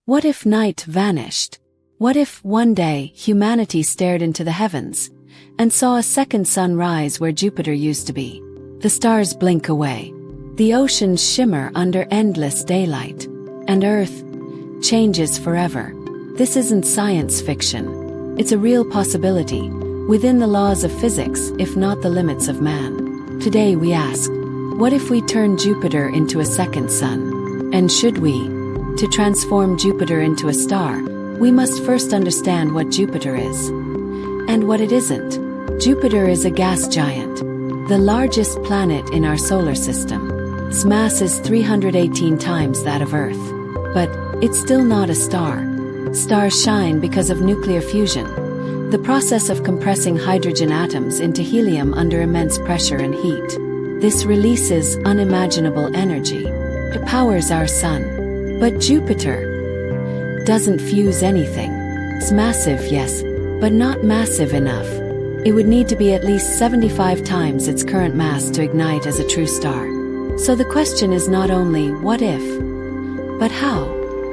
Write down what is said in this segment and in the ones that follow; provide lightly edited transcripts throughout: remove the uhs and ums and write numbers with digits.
What if night vanished? What if one day humanity stared into the heavens and saw a second sun rise where Jupiter used to be? The stars blink away. The oceans shimmer under endless daylight. And Earth changes forever. This isn't science fiction. It's a real possibility, within the laws of physics, if not the limits of man. Today we ask, what if we turn Jupiter into a second sun? And should we? To transform Jupiter into a star, we must first understand what Jupiter is and what it isn't. Jupiter is a gas giant, the largest planet in our solar system. Its mass is 318 times that of Earth. But it's still not a star. Stars shine because of nuclear fusion, the process of compressing hydrogen atoms into helium under immense pressure and heat. This releases unimaginable energy. It powers our sun. But Jupiter doesn't fuse anything. It's massive, yes, but not massive enough. It would need to be at least 75 times its current mass to ignite as a true star. So the question is not only what if, but how?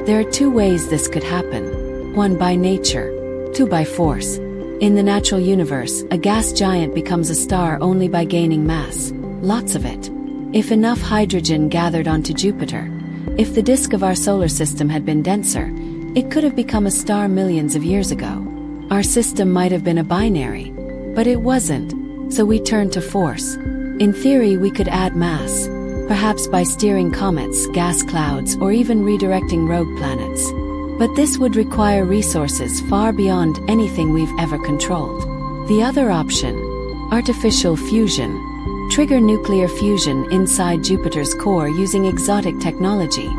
There are two ways this could happen. One by nature, two by force. In the natural universe, a gas giant becomes a star only by gaining mass, lots of it. If enough hydrogen gathered onto Jupiter, if the disk of our solar system had been denser, it could have become a star millions of years ago. Our system might have been a binary, but it wasn't, so we turned to force. In theory, we could add mass, perhaps by steering comets, gas clouds, or even redirecting rogue planets. But this would require resources far beyond anything we've ever controlled. The other option, artificial fusion, trigger nuclear fusion inside Jupiter's core using exotic technology,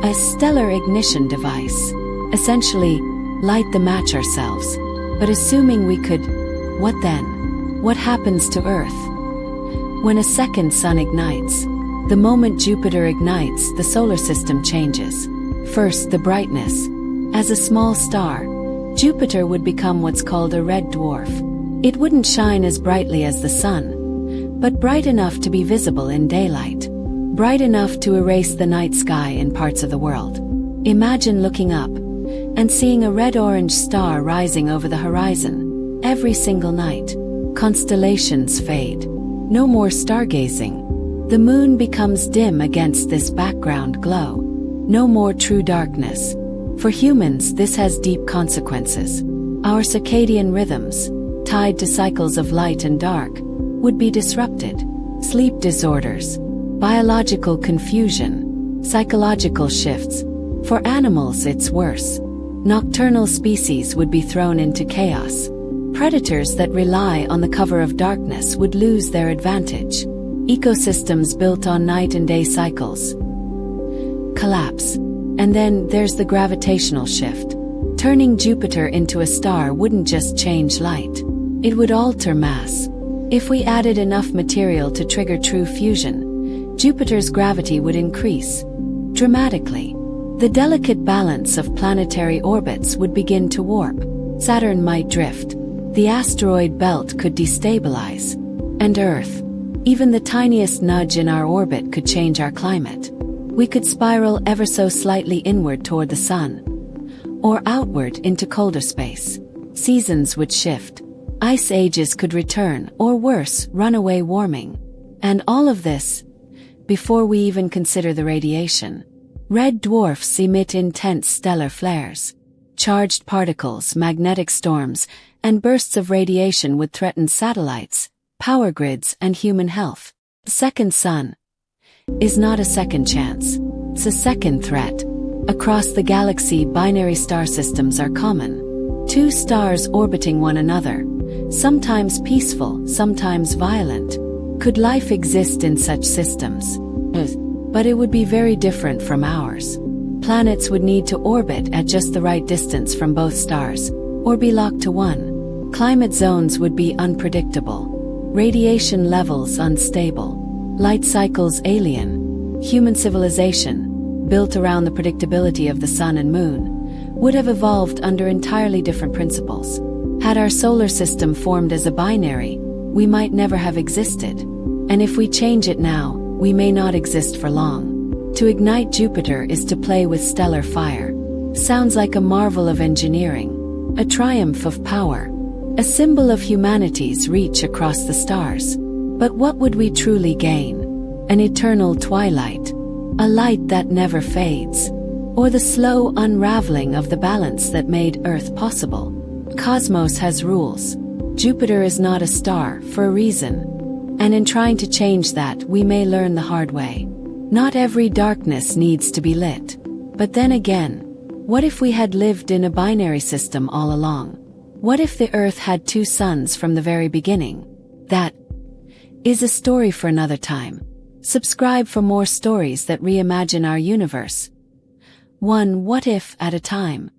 a stellar ignition device. Essentially, light the match ourselves. But assuming we could, what then? What happens to Earth? When a second sun ignites, the moment Jupiter ignites, the solar system changes. First, the brightness. As a small star, Jupiter would become what's called a red dwarf. It wouldn't shine as brightly as the sun, but bright enough to be visible in daylight. Bright enough to erase the night sky in parts of the world. Imagine looking up and seeing a red-orange star rising over the horizon every single night. Constellations fade. No more stargazing. The moon becomes dim against this background glow. No more true darkness. For humans, this has deep consequences. Our circadian rhythms, tied to cycles of light and dark, would be disrupted. Sleep disorders, biological confusion, psychological shifts. For animals, it's worse. Nocturnal species would be thrown into chaos. Predators that rely on the cover of darkness would lose their advantage. Ecosystems built on night and day cycles collapse. And then there's the gravitational shift. Turning Jupiter into a star wouldn't just change light. It would alter mass. If we added enough material to trigger true fusion, Jupiter's gravity would increase dramatically. The delicate balance of planetary orbits would begin to warp. Saturn might drift. The asteroid belt could destabilize. And Earth, even the tiniest nudge in our orbit could change our climate. We could spiral ever so slightly inward toward the sun, or outward into colder space. Seasons would shift. Ice ages could return, or worse, runaway warming. And all of this, before we even consider the radiation. Red dwarfs emit intense stellar flares. Charged particles, magnetic storms, and bursts of radiation would threaten satellites, power grids, and human health. The second sun is not a second chance. It's a second threat. Across the galaxy, binary star systems are common. Two stars orbiting one another, sometimes peaceful, sometimes violent. Could life exist in such systems? But it would be very different from ours. Planets would need to orbit at just the right distance from both stars, or be locked to one. Climate zones would be unpredictable. Radiation levels unstable. Light cycles alien. Human civilization, built around the predictability of the sun and moon, would have evolved under entirely different principles. Had our solar system formed as a binary, we might never have existed. And if we change it now, we may not exist for long. To ignite Jupiter is to play with stellar fire. sounds like a marvel of engineering, a triumph of power, a symbol of humanity's reach across the stars. But what would we truly gain? An eternal twilight, a light that never fades, or the slow unraveling of the balance that made Earth possible? Cosmos has rules. Jupiter is not a star for a reason, and in trying to change that, we may learn the hard way. Not every darkness needs to be lit. But then again, what if we had lived in a binary system all along? What if the Earth had two suns from the very beginning? That is a story for another time. Subscribe for more stories that reimagine our universe, one what if at a time.